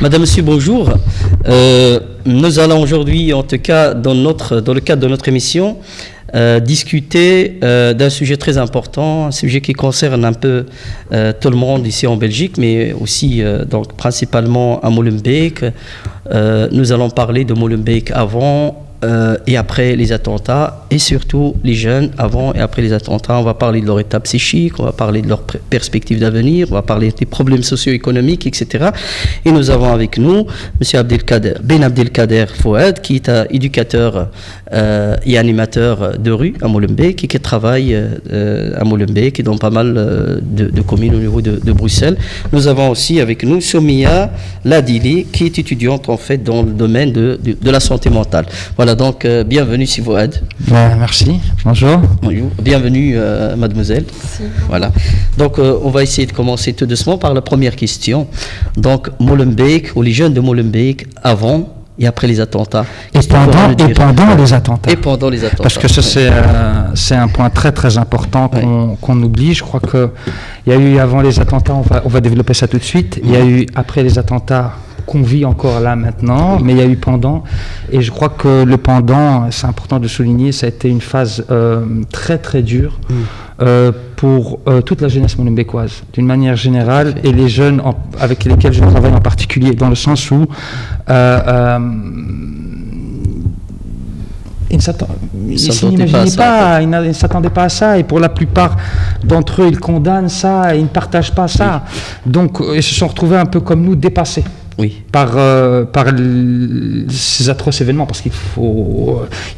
Madame, Monsieur, bonjour. Nous allons aujourd'hui, en tout cas dans le cadre de notre émission, discuter d'un sujet très important, un sujet qui concerne un peu tout le monde ici en Belgique, mais aussi donc principalement à Molenbeek. Nous allons parler de Molenbeek avant et après les attentats, et surtout les jeunes avant et après les attentats. On va parler de leur état psychique, on va parler de leurs perspectives d'avenir, on va parler des problèmes socio-économiques, etc. Et nous avons avec nous M. Ben Abdelkader Fouad, qui est éducateur et animateur de rue à Molenbeek, et qui travaille à Molenbeek et dans pas mal de communes au niveau de Bruxelles. Nous avons aussi avec nous Soumia Ladili, qui est étudiante en fait dans le domaine de la santé mentale. Voilà, donc bienvenue si Fouad. Merci, bonjour. Bonjour. Bienvenue mademoiselle. Merci. Voilà. Donc on va essayer de commencer tout doucement par la première question. Donc Molenbeek, ou les jeunes de Molenbeek avant et après les attentats. Et pendant les attentats. Et pendant les attentats. Parce que ça, c'est un point très très important qu'on oublie. Je crois qu'il y a eu avant les attentats, on va développer ça tout de suite. Il y a eu après les attentats qu'on vit encore là maintenant, mais il y a eu pendant. Et je crois que le pendant, c'est important de souligner, ça a été une phase très très dure pour toute la jeunesse molenbeekoise, d'une manière générale, et les jeunes avec lesquels je travaille en particulier, dans le sens où ils ne s'attendaient pas à ça, et pour la plupart d'entre eux, ils condamnent ça et ils ne partagent pas ça. Donc, ils se sont retrouvés un peu comme nous, dépassés. Oui. Par ces atroces événements, parce qu'ils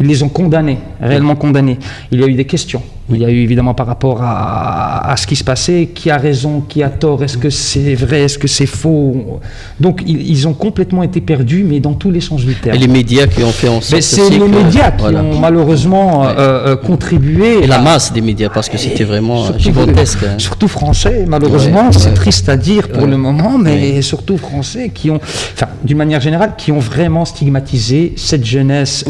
les ont condamnés, réellement condamnés. Il y a eu des questions. Il y a eu évidemment par rapport à ce qui se passait, qui a raison, qui a tort, est-ce que c'est vrai, est-ce que c'est faux. Donc ils ont complètement été perdus, mais dans tous les sens du terme. Et les médias qui ont fait en sorte. C'est les médias qui ont malheureusement contribué. Et la masse des médias, parce que c'était vraiment gigantesque. Surtout français, malheureusement, c'est triste à dire pour le moment, mais surtout français qui ont, d'une manière générale, qui ont vraiment stigmatisé cette jeunesse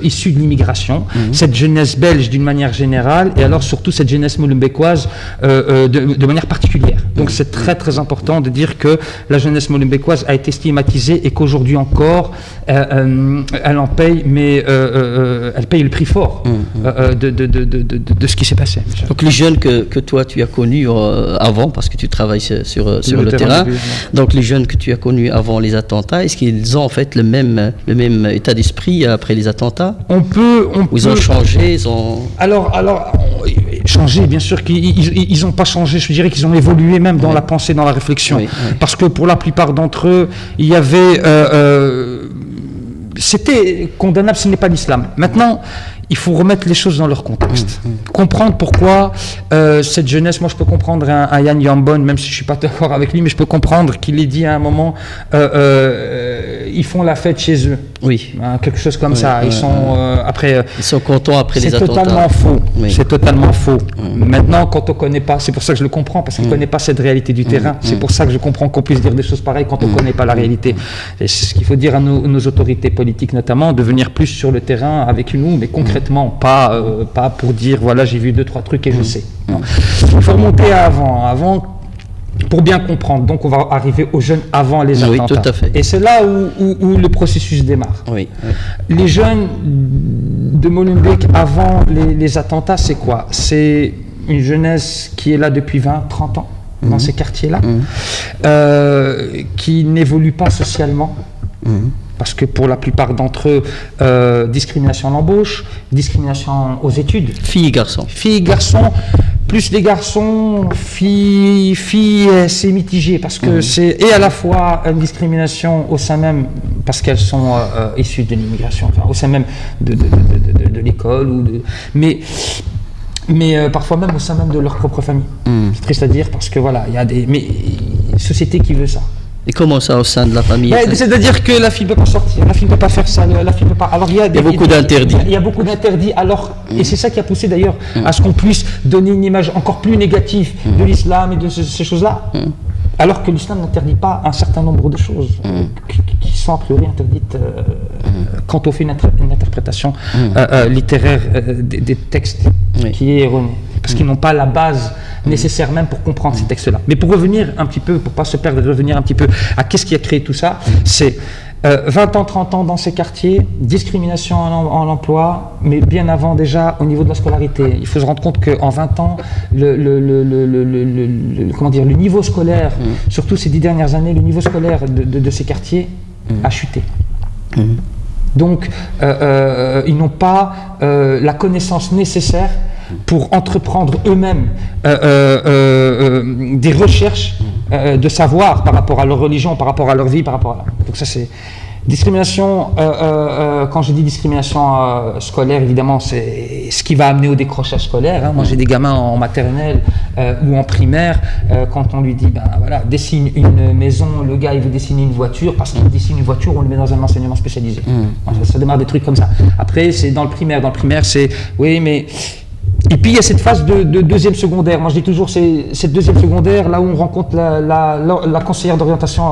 issue de l'immigration, cette jeunesse belge d'une manière générale, et alors surtout cette jeunesse molenbeekoise de manière particulière. Donc c'est très très important de dire que la jeunesse molenbeekoise a été stigmatisée et qu'aujourd'hui encore elle en paye, mais elle paye le prix fort de ce qui s'est passé. Donc les jeunes que toi tu as connus avant, parce que tu travailles sur le terrain, donc les jeunes que tu as connus avant les attentats, est-ce qu'ils ont en fait le même état d'esprit après les attentats? Ils ont changé, Alors, changer, bien sûr qu'ils n'ont pas changé, je dirais qu'ils ont évolué même dans la pensée, dans la réflexion. Parce que pour la plupart d'entre eux, il y avait... c'était condamnable, ce n'est pas l'islam. Maintenant, il faut remettre les choses dans leur contexte. Comprendre pourquoi cette jeunesse, moi je peux comprendre un Yann Yambon, même si je ne suis pas d'accord avec lui, mais je peux comprendre qu'il ait dit à un moment, ils font la fête chez eux. Oui. Quelque chose comme ça. Ils sont ils sont contents après les attentats. C'est totalement faux. C'est totalement faux. Maintenant, quand on ne connaît pas, c'est pour ça que je le comprends, parce qu'on ne connaît pas cette réalité du terrain. C'est pour ça que je comprends qu'on puisse dire des choses pareilles quand on ne connaît pas la réalité. Et c'est ce qu'il faut dire à nos autorités politiques notamment, de venir plus sur le terrain avec nous, mais concrètement, pas pour dire voilà, j'ai vu 2-3 trucs et je sais. Non. Il faut remonter à avant. Pour bien comprendre, donc on va arriver aux jeunes avant les attentats. Oui, tout à fait. Et c'est là où le processus démarre. Oui. Les jeunes de Molenbeek avant les attentats, c'est quoi? C'est une jeunesse qui est là depuis 20-30 ans, dans ces quartiers-là, qui n'évolue pas socialement. Parce que pour la plupart d'entre eux, discrimination à l'embauche, discrimination aux études. Filles et garçons. Filles et garçons, plus les garçons, filles, c'est mitigé, parce que c'est et à la fois une discrimination au sein même, parce qu'elles sont issues de l'immigration, au sein même de l'école, mais parfois même au sein même de leur propre famille. C'est triste à dire, parce que voilà, il y a une société qui veut ça. Et comment ça au sein de la famille? C'est-à-dire que la fille ne peut pas sortir, la fille ne peut pas faire ça, la fille ne peut pas... Alors il y a beaucoup d'interdits. Il y a beaucoup d'interdits, et c'est ça qui a poussé d'ailleurs à ce qu'on puisse donner une image encore plus négative de l'islam et de ces choses-là. Alors que l'islam n'interdit pas un certain nombre de choses qui sont a priori interdites quand on fait une interprétation littéraire des textes qui est erronée. Parce qu'ils n'ont pas la base nécessaires même pour comprendre ces textes-là. Mais pour revenir un petit peu, pour pas se perdre, revenir un petit peu à qu'est-ce qui a créé tout ça, c'est 20 ans, 30 ans dans ces quartiers, discrimination en emploi, mais bien avant déjà au niveau de la scolarité. Il faut se rendre compte qu'en 20 ans, le niveau scolaire, surtout ces 10 dernières années, le niveau scolaire de ces quartiers a chuté. Donc, ils n'ont pas la connaissance nécessaire pour entreprendre eux-mêmes des recherches de savoir par rapport à leur religion, par rapport à leur vie, par rapport à... Donc ça c'est... Discrimination, quand je dis discrimination scolaire, évidemment, c'est ce qui va amener au décrochage scolaire. Hein. Moi, j'ai des gamins en maternelle ou en primaire, quand on lui dit, ben voilà, dessine une maison, le gars, il veut dessiner une voiture, parce qu'il dessine une voiture, on le met dans un enseignement spécialisé. Ça démarre des trucs comme ça. Après, c'est dans le primaire. Dans le primaire, c'est, oui, mais... Et puis il y a cette phase de deuxième secondaire. Moi je dis toujours c'est cette deuxième secondaire là où on rencontre la conseillère d'orientation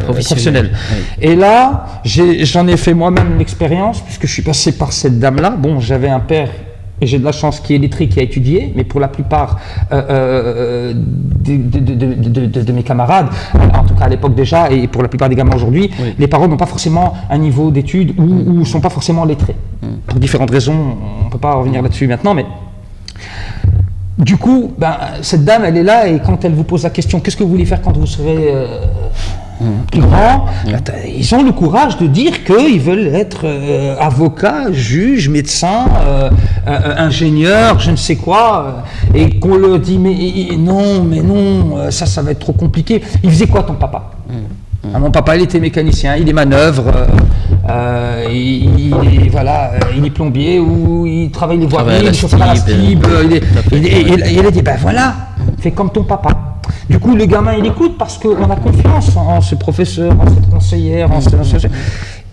professionnelle. Oui. Et là j'en ai fait moi-même l'expérience puisque je suis passé par cette dame-là. Bon, j'avais un père et j'ai de la chance qui est lettré, qui a étudié, mais pour la plupart de mes camarades, en tout cas à l'époque déjà, et pour la plupart des gamins aujourd'hui, les parents n'ont pas forcément un niveau d'études ou ne sont pas forcément lettrés. Pour différentes raisons, on ne peut pas revenir là-dessus maintenant, mais du coup, cette dame, elle est là, et quand elle vous pose la question, qu'est-ce que vous voulez faire quand vous serez plus grand, ils ont le courage de dire qu'ils veulent être avocats, juges, médecins, ingénieurs, je ne sais quoi, et qu'on leur dit mais non, ça va être trop compliqué. Il faisait quoi ton papa? Mon papa, il était mécanicien, il est manœuvre, il est plombier, ou il travaille les voiries, il chauffe à la stib, et elle a dit ben voilà, fais comme ton papa. Du coup, le gamin, il écoute parce qu'on a confiance en ce professeur, en cette conseillère,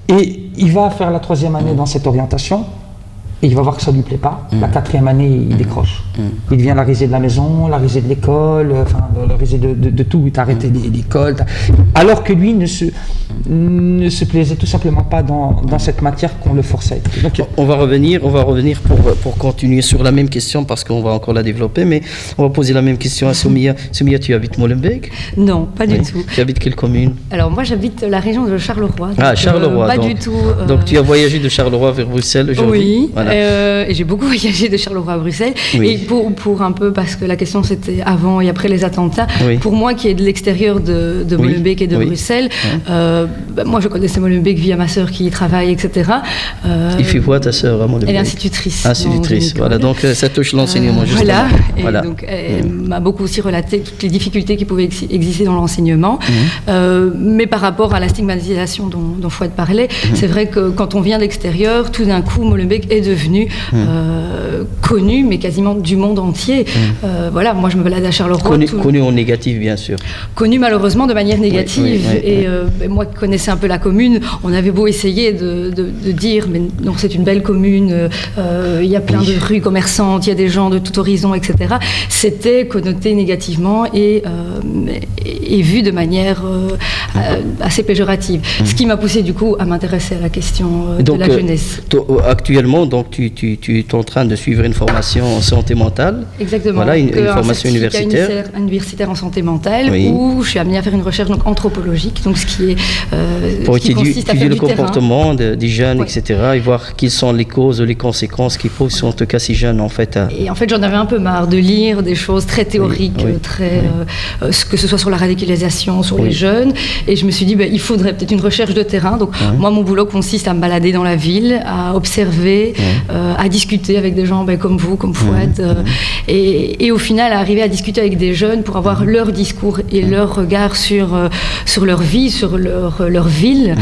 et il va faire la 3e année dans cette orientation, et il va voir que ça ne lui plaît pas. La 4e année, il décroche. Il devient la risée de la maison, la risée de l'école, enfin, la risée de tout. Il t'a arrêté l'école. Alors que lui ne se plaisait tout simplement pas dans cette matière qu'on le forçait à étudier. Donc, on va revenir pour continuer sur la même question parce qu'on va encore la développer, mais on va poser la même question à Soumia. Soumia, tu habites Molenbeek? Non, pas du tout. Tu habites quelle commune? Alors moi, j'habite la région de Charleroi. Ah, Charleroi. Pas du tout. Donc tu as voyagé de Charleroi vers Bruxelles aujourd'hui? Oui. Voilà. Et j'ai beaucoup voyagé de Charleroi à Bruxelles. Oui. Et pour un peu, parce que la question c'était avant et après les attentats, pour moi qui est de l'extérieur de Molenbeek et de Bruxelles, moi je connaissais Molenbeek via ma sœur qui y travaille, etc. Il fait quoi ta sœur à Molenbeek? Elle est institutrice. Institutrice, voilà, donc ça touche l'enseignement justement. Voilà, et donc elle m'a beaucoup aussi relaté toutes les difficultés qui pouvaient exister dans l'enseignement. Mais par rapport à la stigmatisation dont Fouad parlait, c'est vrai que quand on vient de l'extérieur, tout d'un coup Molenbeek est devenu connu, mais quasiment du monde entier. Voilà, moi je me balade à Charleroi. Connu en négatif, bien sûr. Connu malheureusement de manière négative. Et moi qui connaissais un peu la commune, on avait beau essayer de dire, mais non, c'est une belle commune, il y a plein de rues commerçantes, il y a des gens de tout horizon, etc. C'était connoté négativement et vu de manière assez péjorative. Ce qui m'a poussé du coup à m'intéresser à la question de la jeunesse. Actuellement, donc, tu es en train de suivre une formation en santé mentale. Exactement. Voilà, une formation universitaire. Universitaire en santé mentale, où je suis amenée à faire une recherche donc, anthropologique, donc ce qui est pour étudier le comportement des jeunes, etc., et voir quelles sont les causes ou les conséquences qui poussent en tout cas ces jeunes en fait à... Et en fait, j'en avais un peu marre de lire des choses très théoriques, que ce soit sur la radicalisation, sur les jeunes, et je me suis dit, il faudrait peut-être une recherche de terrain. Donc moi, mon boulot consiste à me balader dans la ville, à observer, à discuter avec des gens comme vous, comme Fouad, et au final à arriver à discuter avec des jeunes pour avoir leur discours et leur regard sur leur vie, sur leur ville,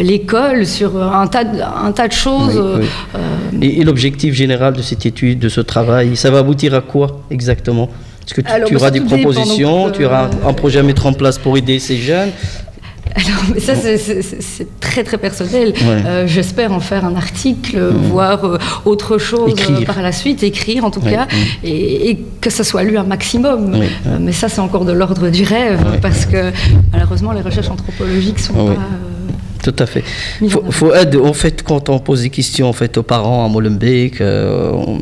l'école, sur un tas de choses. Et l'objectif général de cette étude, de ce travail, ça va aboutir à quoi exactement? Est-ce que tu auras des propositions, tu auras un projet à mettre en place pour aider ces jeunes? Alors, mais ça, c'est très très personnel. J'espère en faire un article, voir autre chose par la suite, écrire en tout cas, et que ça soit lu un maximum. Mais ça, c'est encore de l'ordre du rêve, parce que malheureusement, les recherches anthropologiques sont pas Tout à fait. Faut aider, en fait, quand on pose des questions en fait, aux parents à Molenbeek, on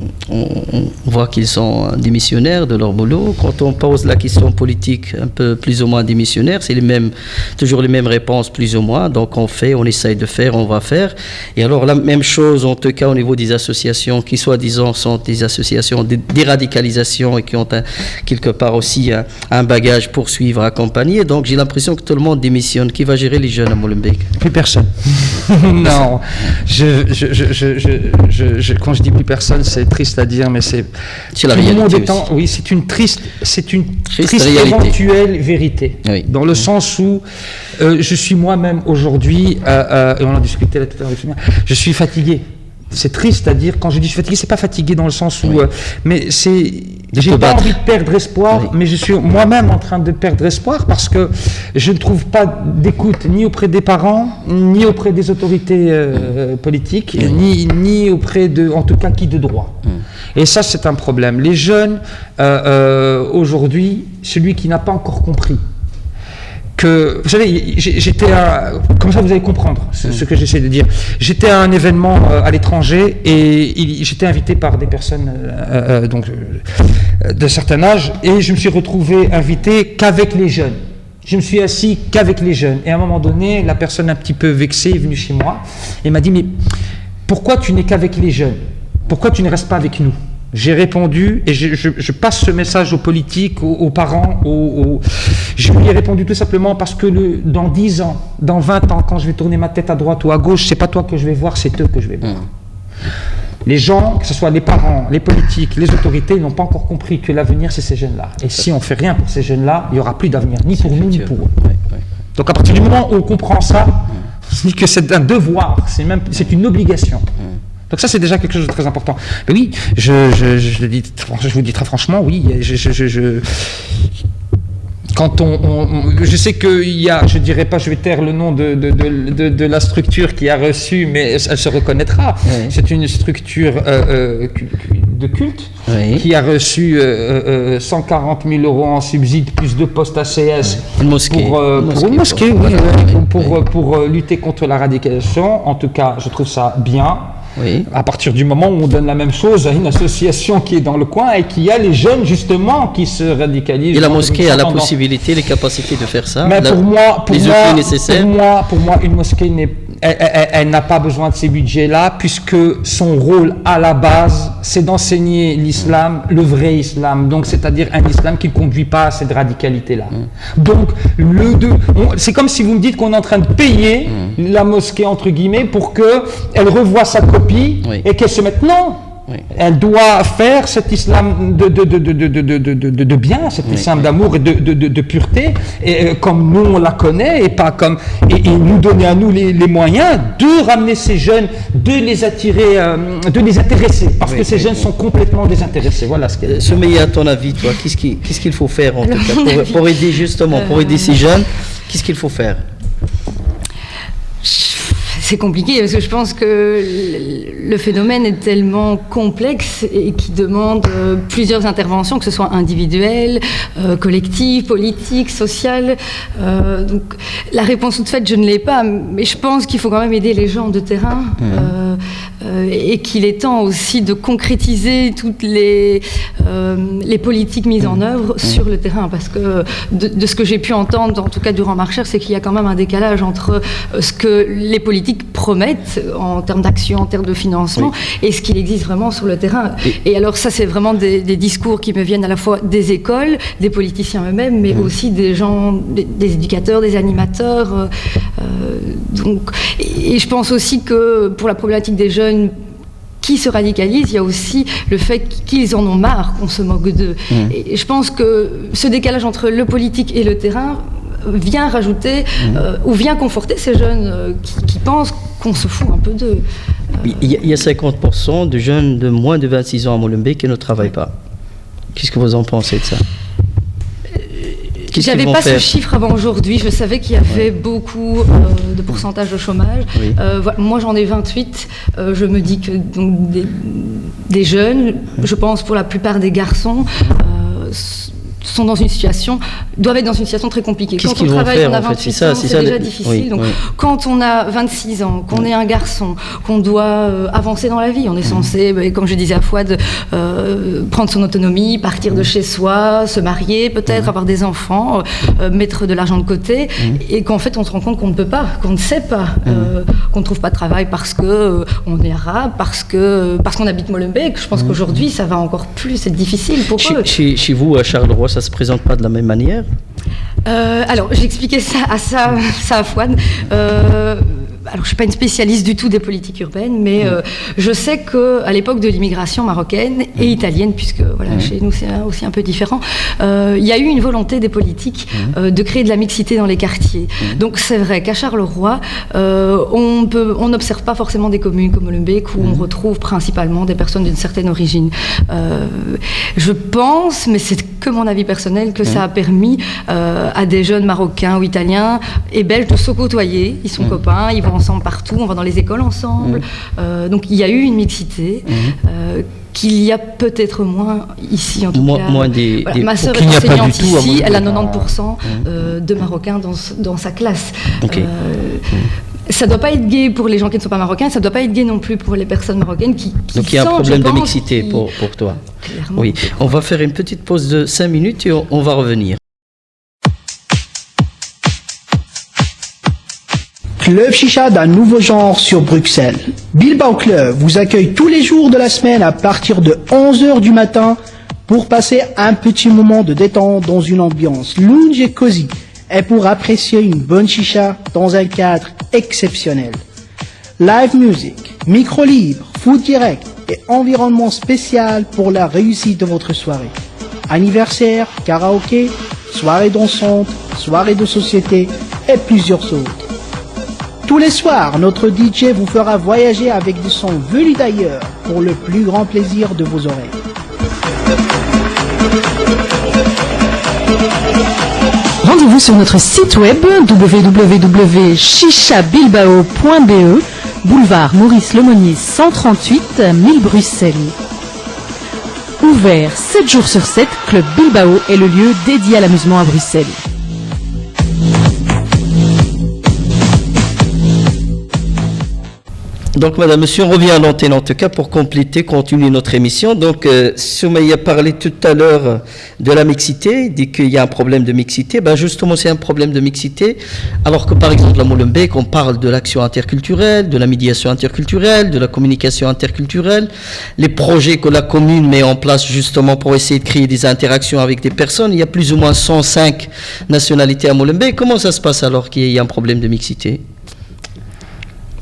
voit qu'ils sont démissionnaires de leur boulot. Quand on pose la question politique, un peu plus ou moins démissionnaire, c'est toujours les mêmes réponses, plus ou moins. Donc on essaye de faire, on va faire. Et alors la même chose, en tout cas au niveau des associations, qui soi-disant sont des associations de déradicalisation et qui ont quelque part aussi un bagage pour suivre, accompagner. Donc j'ai l'impression que tout le monde démissionne. Qui va gérer les jeunes à Molenbeek? Plus personne. Non, quand je dis plus personne, c'est triste à dire, mais c'est la réalité. Oui, c'est une triste réalité. Éventuelle vérité. Oui. Dans le sens où je suis moi-même aujourd'hui, et on en discutait là tout à l'heure, je suis fatigué. C'est triste à dire, quand je dis je suis fatigué, c'est pas fatigué dans le sens où... mais c'est... J'ai pas envie de perdre espoir, mais je suis moi-même en train de perdre espoir parce que je ne trouve pas d'écoute ni auprès des parents, ni auprès des autorités politiques, ni auprès de, en tout cas, qui de droit. Et ça, c'est un problème. Les jeunes, aujourd'hui, celui qui n'a pas encore compris que, vous savez, comme ça vous allez comprendre ce que j'essaie de dire. J'étais à un événement à l'étranger et j'étais invité par des personnes d'un certain âge et je me suis retrouvé invité qu'avec les jeunes. Je me suis assis qu'avec les jeunes. Et à un moment donné, la personne un petit peu vexée est venue chez moi et m'a dit « Mais pourquoi tu n'es qu'avec les jeunes? Pourquoi tu ne restes pas avec nous ?» J'ai répondu, et je passe ce message aux politiques, aux parents, je lui ai répondu tout simplement parce que dans 10 ans, dans 20 ans, quand je vais tourner ma tête à droite ou à gauche, c'est pas toi que je vais voir, c'est eux que je vais voir. Les gens, que ce soit les parents, les politiques, les autorités, n'ont pas encore compris que l'avenir, c'est ces jeunes-là. Et si on ne fait rien pour ces jeunes-là, il n'y aura plus d'avenir, ni pour nous, ni pour eux. Donc à partir du moment où on comprend ça, on se dit que c'est un devoir, c'est une obligation. Donc ça, c'est déjà quelque chose de très important. Mais oui, je vous dis très franchement, oui, quand je sais qu'il y a, je dirais pas, je vais taire le nom de la structure qui a reçu, mais elle se reconnaîtra. Oui. C'est une structure de culte qui a reçu 140 000 € en subside plus 2 postes ACS une mosquée. Pour lutter contre la radicalisation. En tout cas, je trouve ça bien. Oui. À partir du moment où on donne la même chose à une association qui est dans le coin et qui a les jeunes justement qui se radicalisent. Et la mosquée a la possibilité, les capacités de faire ça. Mais pour moi, une mosquée elle n'a pas besoin de ces budgets-là puisque son rôle à la base, c'est d'enseigner l'islam, le vrai islam. Donc, c'est-à-dire un islam qui ne conduit pas à cette radicalité-là. Donc, c'est comme si vous me dites qu'on est en train de payer la mosquée, entre guillemets, pour qu'elle revoie sa copie et qu'elle se mette... Non, elle doit faire cet islam de bien, cet islam d'amour et de pureté, et comme nous on la connaît, et pas comme et nous donner à nous les moyens de ramener ces jeunes, de les attirer, de les intéresser, parce que ces jeunes sont complètement désintéressés. Voilà ce qu'elle. Sommeilla, à ton avis, toi, qu'est-ce qu'il faut faire en tout cas pour aider justement, pour aider ces jeunes, qu'est-ce qu'il faut faire? C'est compliqué parce que je pense que le phénomène est tellement complexe et qui demande plusieurs interventions, que ce soit individuelles, collectives, politiques, sociales. Donc la réponse toute faite, je ne l'ai pas, mais je pense qu'il faut quand même aider les gens de terrain et qu'il est temps aussi de concrétiser toutes les politiques mises en œuvre sur le terrain, parce que de ce que j'ai pu entendre, en tout cas durant ma recherche, c'est qu'il y a quand même un décalage entre ce que les politiques promettent en termes d'action, en termes de financement, et ce qu'il existe vraiment sur le terrain. Et alors ça, c'est vraiment des discours qui me viennent à la fois des écoles, des politiciens eux-mêmes, mais aussi des gens, des éducateurs, des animateurs. Et je pense aussi que pour la problématique des jeunes qui se radicalisent, il y a aussi le fait qu'ils en ont marre, qu'on se moque d'eux. Et je pense que ce décalage entre le politique et le terrain vient rajouter ou vient conforter ces jeunes qui pensent qu'on se fout un peu d'eux. Il y a 50% de jeunes de moins de 26 ans à Molenbeek qui ne travaillent pas. Qu'est-ce que vous en pensez de ça? J'avais pas ce chiffre avant aujourd'hui. Je savais qu'il y avait beaucoup de pourcentage de chômage. Moi, j'en ai 28. Je me dis que donc, des jeunes, je pense pour la plupart des garçons, doivent être dans une situation très compliquée. Qu'est-ce quand on travaille, on a 28 ans, c'est déjà difficile. Donc, quand on a 26 ans, qu'on est un garçon, qu'on doit avancer dans la vie, on est censé, comme je disais à Fouad, prendre son autonomie, partir de chez soi, se marier peut-être, avoir des enfants, mettre de l'argent de côté, et qu'en fait on se rend compte qu'on ne peut pas, qu'on ne sait pas, qu'on ne trouve pas de travail parce qu'on est arabe, parce qu'on habite Molenbeek. Je pense qu'aujourd'hui ça va encore plus être difficile pour eux. Chez vous, à Charleroi, ça se présente pas de la même manière? Alors, j'ai expliqué ça à Fouad. Alors, je ne suis pas une spécialiste du tout des politiques urbaines, mais je sais qu'à l'époque de l'immigration marocaine et italienne, puisque chez nous c'est aussi un peu différent, il y a eu une volonté des politiques de créer de la mixité dans les quartiers. Donc c'est vrai qu'à Charleroi, on n'observe pas forcément des communes comme Molenbeek où on retrouve principalement des personnes d'une certaine origine. Je pense, mais c'est que mon avis personnel, que ça a permis à des jeunes Marocains ou Italiens et Belges de se côtoyer. Ils sont copains, ils vont ensemble partout, on va dans les écoles ensemble. Donc il y a eu une mixité qu'il y a peut-être moins ici en tout cas. Ma sœur est enseignante ici, elle a 90% de Marocains dans sa classe. Ça ne doit pas être gay pour les gens qui ne sont pas marocains, ça ne doit pas être gay non plus pour les personnes marocaines qui Donc il y a un problème de mixité pour toi. Clairement. Oui, on va faire une petite pause de 5 minutes et on va revenir. Club Chicha d'un nouveau genre sur Bruxelles. Bilbao Club vous accueille tous les jours de la semaine à partir de 11h du matin pour passer un petit moment de détente dans une ambiance lounge et cosy et pour apprécier une bonne chicha dans un cadre exceptionnel. Live music, micro libre, food direct et environnement spécial pour la réussite de votre soirée. Anniversaire, karaoké, soirée dansante, soirée de société et plusieurs autres. Tous les soirs, notre DJ vous fera voyager avec des sons venus d'ailleurs pour le plus grand plaisir de vos oreilles. Rendez-vous sur notre site web www.chichabilbao.be, boulevard Maurice Lemonnier 138, 1000 Bruxelles. Ouvert 7 jours sur 7, Club Bilbao est le lieu dédié à l'amusement à Bruxelles. Donc, madame, monsieur, on revient à l'antenne en tout cas pour continuer notre émission. Donc, Soumaïa a parlé tout à l'heure de la mixité, dit qu'il y a un problème de mixité. Ben, justement, c'est un problème de mixité. Alors que, par exemple, à Molenbeek, on parle de l'action interculturelle, de la médiation interculturelle, de la communication interculturelle, les projets que la commune met en place justement pour essayer de créer des interactions avec des personnes. Il y a plus ou moins 105 nationalités à Molenbeek. Comment ça se passe alors qu'il y a un problème de mixité?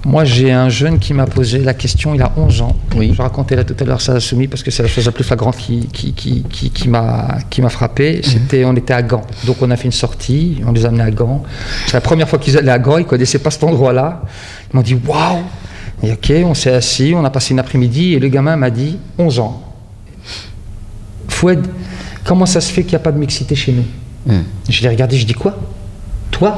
Moi, j'ai un jeune qui m'a posé la question, il a 11 ans. Oui. Je racontais là tout à l'heure ça a soumis parce que c'est la chose la plus flagrante qui m'a frappé. On était à Gand. Donc, on a fait une sortie, on les a amenés à Gand. C'est la première fois qu'ils allaient à Gand, ils ne connaissaient pas cet endroit-là. Ils m'ont dit « Waouh !» Et ok, on s'est assis, on a passé une après-midi et le gamin m'a dit « 11 ans. Fouad, comment ça se fait qu'il n'y a pas de mixité chez nous ?» Je l'ai regardé, je dis « Quoi ? Toi ?»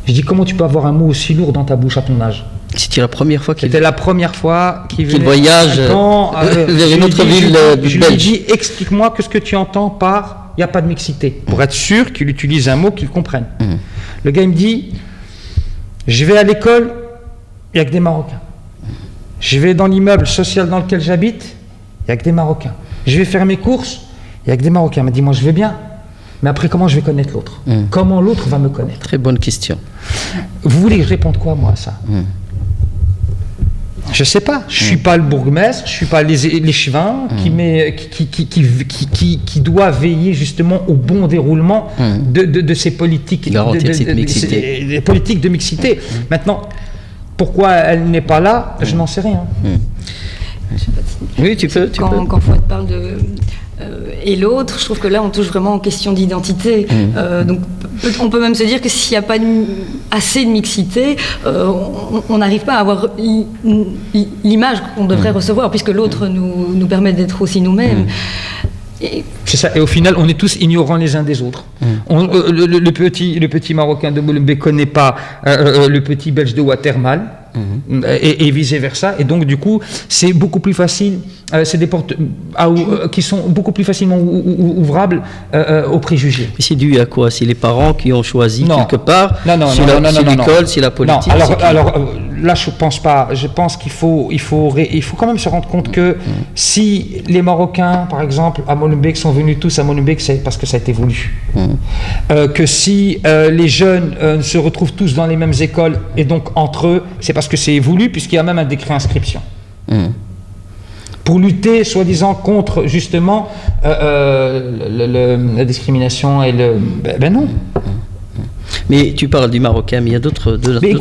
Je dis « Comment tu peux avoir un mot aussi lourd dans ta bouche à ton âge ?» C'était la première fois C'était la première fois qu'il voyage vers une autre ville belge. Je lui ai dit, explique-moi que ce que tu entends par il n'y a pas de mixité, pour être sûr qu'il utilise un mot qu'il comprenne. Le gars il me dit, je vais à l'école, il n'y a que des Marocains. Je vais dans l'immeuble social dans lequel j'habite, il n'y a que des Marocains. Je vais faire mes courses, il n'y a que des Marocains. Il m'a dit, moi je vais bien, mais après comment je vais connaître l'autre? Comment l'autre va me connaître? Très bonne question. Vous voulez que je réponde quoi moi à ça? Je sais pas, je suis pas le bourgmestre, je suis pas l'échevin qui doit veiller justement au bon déroulement de ces politiques, des politiques de mixité. Maintenant, pourquoi elle n'est pas là, je n'en sais rien. Oui, tu peux. Quand Fouad parle de et l'autre, je trouve que là on touche vraiment aux questions d'identité. Donc on peut même se dire que s'il n'y a pas assez de mixité, on n'arrive pas à avoir l'image qu'on devrait recevoir, puisque l'autre nous permet d'être aussi nous-mêmes. Et C'est ça, et au final, on est tous ignorants les uns des autres. Le petit Marocain de Molenbeek ne connaît pas le petit Belge de Watermal, et vice-versa. Et donc, du coup, c'est beaucoup plus facile, c'est des portes qui sont beaucoup plus facilement ouvrables aux préjugés. Mais c'est dû à quoi? C'est les parents qui ont choisi quelque part? Non, c'est l'école, c'est la politique? Non, alors là, je pense pas. Je pense qu'il faut quand même se rendre compte que si les Marocains, par exemple, à Molenbeek sont venus tous à Molenbeek, c'est parce que ça a été voulu. Que si les jeunes se retrouvent tous dans les mêmes écoles et donc entre eux, c'est parce que c'est voulu, puisqu'il y a même un décret d'inscription. Pour lutter, soi-disant, contre justement la discrimination et le... Ben non. Mais tu parles du Marocain, mais il y a d'autres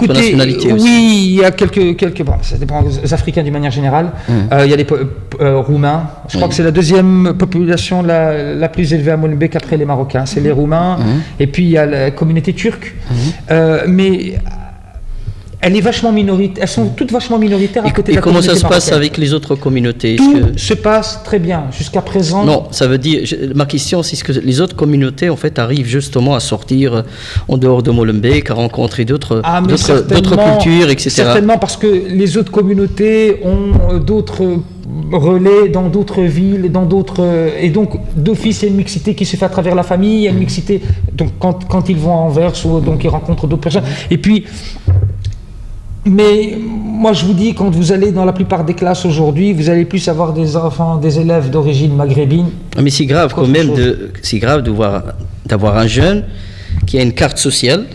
nationalités aussi. Oui, il y a quelques bon, ça dépend des Africains d'une manière générale. Il y a les Roumains. Je crois que c'est la deuxième population la plus élevée à Molenbeek après les Marocains. C'est les Roumains. Et puis il y a la communauté turque. Mais elle est vachement minoritaire. Elles sont toutes vachement minoritaires à côté de la communauté marocaine. Et comment ça se passe avec les autres communautés? Tout se passe très bien jusqu'à présent. Non, ça veut dire, ma question, c'est que les autres communautés, en fait, arrivent justement à sortir en dehors de Molenbeek, à rencontrer d'autres cultures, etc. Certainement, parce que les autres communautés ont d'autres relais dans d'autres villes, et donc d'office il y a une mixité qui se fait à travers la famille, il y a une mixité donc quand ils vont à Anvers ou donc ils rencontrent d'autres personnes. Et puis mais moi je vous dis, quand vous allez dans la plupart des classes aujourd'hui, vous allez plus avoir des élèves d'origine maghrébine. Mais c'est grave quand même, c'est grave d'avoir un jeune qui a une carte sociale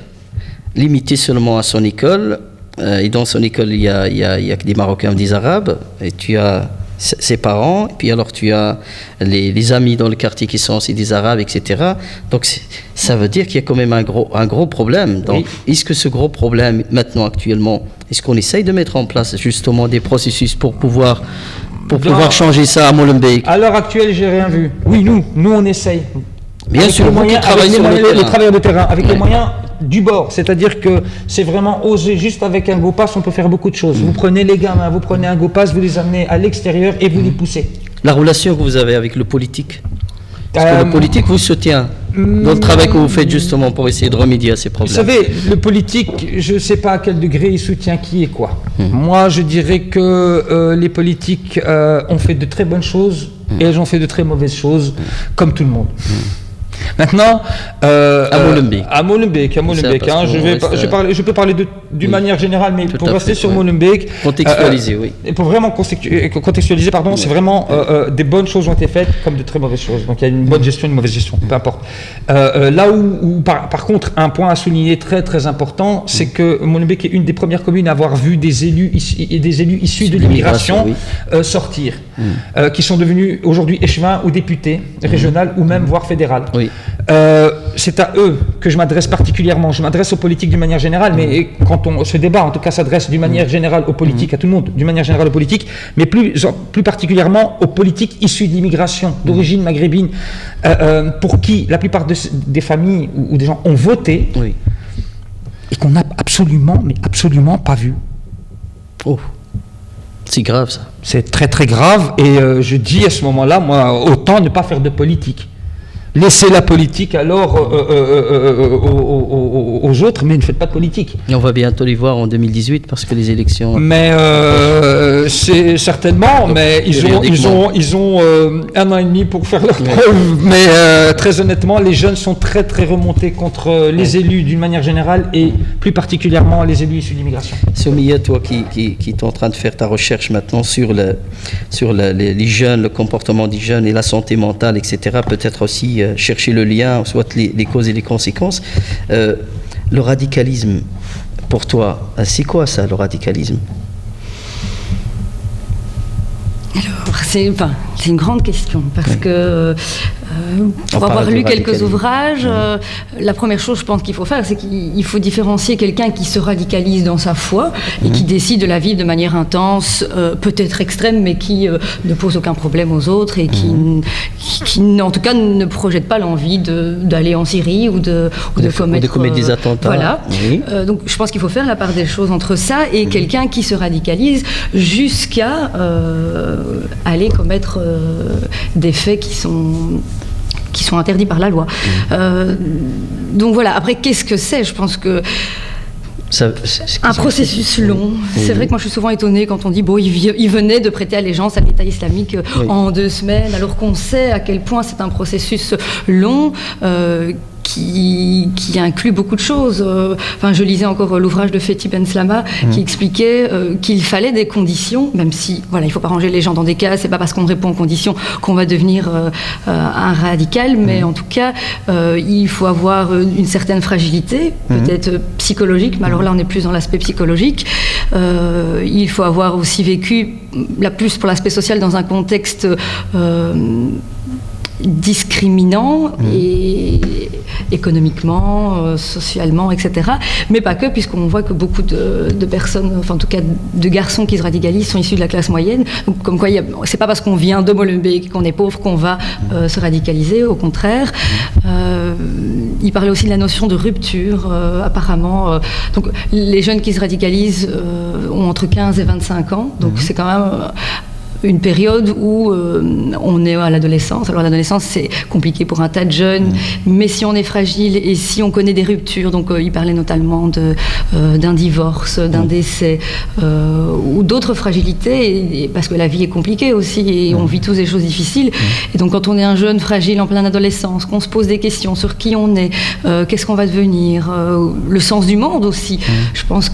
limitée seulement à son école, et dans son école il y a que des Marocains ou des Arabes, et tu as ses parents, et puis alors tu as les amis dans le quartier qui sont aussi des Arabes, etc. Donc ça veut dire qu'il y a quand même un gros problème. Donc est-ce que ce gros problème maintenant actuellement, est-ce qu'on essaye de mettre en place justement des processus pour pouvoir changer ça à Molenbeek? À l'heure actuelle, j'ai rien vu. Oui, nous on essaye. Bien sûr, les travailleurs de terrain, avec les moyens du bord, c'est-à-dire que c'est vraiment oser. Juste avec un GoPass, on peut faire beaucoup de choses. Vous prenez les gamins, vous prenez un GoPass, vous les amenez à l'extérieur et vous les poussez. La relation que vous avez avec le politique, parce que le politique vous soutient dans le travail que vous faites justement pour essayer de remédier à ces problèmes. Vous savez, le politique, je ne sais pas à quel degré il soutient qui et quoi. Moi, je dirais que les politiques ont fait de très bonnes choses et elles ont fait de très mauvaises choses, comme tout le monde. Maintenant, à Molenbeek, je peux parler d'une manière générale, mais pour rester sur Molenbeek, contextualiser, oui. Et pour vraiment contextualiser, pardon, c'est vraiment des bonnes choses ont été faites comme de très mauvaises choses. Donc il y a une bonne gestion, une mauvaise gestion, peu importe. Là où par contre, un point à souligner très très important, c'est que Molenbeek est une des premières communes à avoir vu des élus issus de l'immigration sortir, qui sont devenus aujourd'hui échevins ou députés régionaux ou même voire fédéral. Oui. C'est à eux que je m'adresse particulièrement. Je m'adresse aux politiques d'une manière générale, mais quand ce débat, en tout cas, s'adresse d'une manière générale aux politiques, à tout le monde, d'une manière générale aux politiques, mais plus particulièrement aux politiques issues de l'immigration, d'origine maghrébine, pour qui la plupart des familles ou des gens ont voté, et qu'on n'a absolument pas vu. Oh, c'est grave ça. C'est très très grave, et je dis à ce moment-là, moi, autant ne pas faire de politique. Laissez la politique alors aux autres, mais ne faites pas de politique. Et on va bientôt les voir en 2018 parce que les élections. Mais c'est certainement. Donc, mais ils ont 1 an et demi pour faire leur preuve. Mais très honnêtement, les jeunes sont très très remontés contre les élus d'une manière générale et plus particulièrement les élus issus de l'immigration. Soumia, toi qui es en train de faire ta recherche maintenant sur les jeunes, le comportement des jeunes et la santé mentale, etc. Peut-être aussi chercher le lien, soit les causes et les conséquences. Le radicalisme, pour toi, c'est quoi ça, le radicalisme? Alors, c'est une grande question, parce que pour avoir lu quelques ouvrages, la première chose, je pense qu'il faut faire, c'est qu'il faut différencier quelqu'un qui se radicalise dans sa foi et qui décide de la vivre de manière intense, peut-être extrême, mais qui ne pose aucun problème aux autres et qui en tout cas, ne projette pas l'envie d'aller en Syrie ou de commettre des attentats. Voilà. Oui. Donc, je pense qu'il faut faire la part des choses entre ça et quelqu'un qui se radicalise jusqu'à aller commettre des faits qui sont qui sont interdits par la loi. Donc voilà, après, qu'est-ce que c'est ? Je pense que un processus long. C'est vrai que moi je suis souvent étonnée quand on dit il venait de prêter allégeance à l'État islamique en 2 semaines, alors qu'on sait à quel point c'est un processus long qui inclut beaucoup de choses. Enfin, je lisais encore l'ouvrage de Fethi Ben Slama qui expliquait qu'il fallait des conditions, même si voilà, il ne faut pas ranger les gens dans des cases, c'est pas parce qu'on répond aux conditions qu'on va devenir un radical, mais en tout cas, il faut avoir une certaine fragilité, peut-être psychologique, mais alors là on est plus dans l'aspect psychologique. Il faut avoir aussi vécu, là plus pour l'aspect social, dans un contexte discriminant et économiquement, socialement, etc. Mais pas que, puisqu'on voit que beaucoup de personnes, enfin en tout cas de garçons qui se radicalisent, sont issus de la classe moyenne. Donc, comme quoi, c'est pas parce qu'on vient de Molenbeek, qu'on est pauvre, qu'on va se radicaliser. Au contraire. Il parlait aussi de la notion de rupture, apparemment. Donc les jeunes qui se radicalisent ont entre 15 et 25 ans. Donc c'est quand même une période où on est à l'adolescence. Alors l'adolescence, c'est compliqué pour un tas de jeunes, mais si on est fragile et si on connaît des ruptures, donc il parlait notamment d'un divorce, d'un décès ou d'autres fragilités, parce que la vie est compliquée aussi et on vit tous des choses difficiles. Et donc quand on est un jeune fragile en pleine adolescence, qu'on se pose des questions sur qui on est, qu'est-ce qu'on va devenir, le sens du monde aussi. Je pense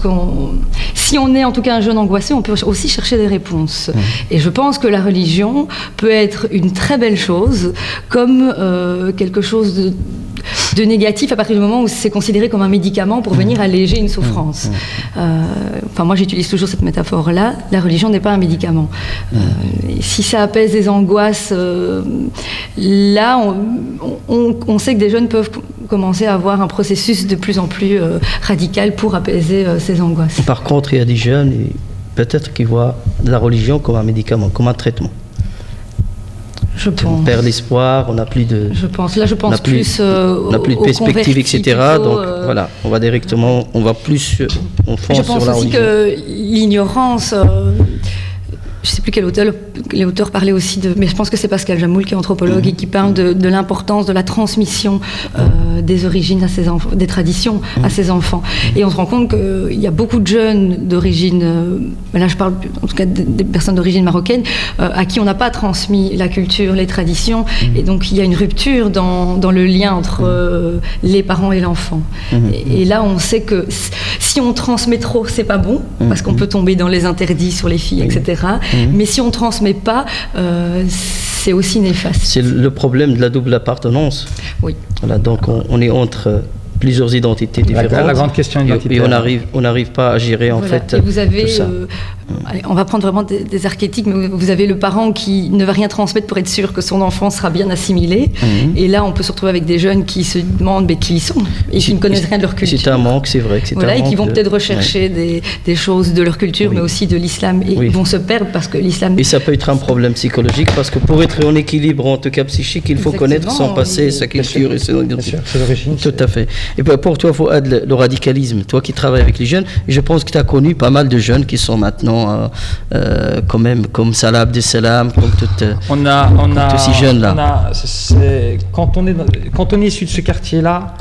si on est en tout cas un jeune angoissé, on peut aussi chercher des réponses. Et je pense que la religion peut être une très belle chose, comme quelque chose de négatif à partir du moment où c'est considéré comme un médicament pour venir alléger une souffrance. Enfin, moi, j'utilise toujours cette métaphore-là. La religion n'est pas un médicament. Et si ça apaise des angoisses, là, on sait que des jeunes peuvent commencer à avoir un processus de plus en plus radical pour apaiser ces angoisses. Par contre, il y a des jeunes, peut-être qui voient la religion comme un médicament, comme un traitement. Je pense. On perd l'espoir, on n'a plus de... Je pense. Là, je pense plus on n'a plus de perspective, etc. Plutôt, donc voilà, on va directement, on va plus, on fonce sur la religion. Je pense aussi que l'ignorance... je ne sais plus quel auteur parlait aussi de... Mais je pense que c'est Pascal Jamoul qui est anthropologue et qui parle de l'importance de la transmission des origines à ses enfants, des traditions à ses enfants. Et on se rend compte qu'il y a beaucoup de jeunes d'origine... là, je parle en tout cas des personnes d'origine marocaine à qui on n'a pas transmis la culture, les traditions. Et donc, il y a une rupture dans le lien entre les parents et l'enfant. Et là, on sait que si on transmet trop, c'est pas bon, parce qu'on peut tomber dans les interdits sur les filles, etc. Mais si on ne transmet pas, c'est aussi néfaste. C'est le problème de la double appartenance. Oui. Voilà, donc on est entre plusieurs identités différentes. La grande question identitaire. Et on n'arrive pas à gérer en fait. Et vous avez, tout ça. Allez, on va prendre vraiment des archétypes, mais vous avez le parent qui ne va rien transmettre pour être sûr que son enfant sera bien assimilé. Et là, on peut se retrouver avec des jeunes qui se demandent qui ils sont et qui ne connaissent rien de leur culture. C'est un manque, c'est vrai que c'est un manque. Et qui vont peut-être rechercher des choses de leur culture, mais aussi de l'islam, et ils vont se perdre parce que l'islam... Et ça peut être un problème psychologique, parce que pour être en équilibre, en tout cas psychique, il faut connaître son passé, sa culture et ses origines. Tout à fait. Et pour toi, Fouad, le radicalisme, toi qui travailles avec les jeunes, je pense que tu as connu pas mal de jeunes qui sont maintenant quand même comme Salah Abdeslam, comme tous ces jeunes-là. Quand on est issu de ce quartier-là,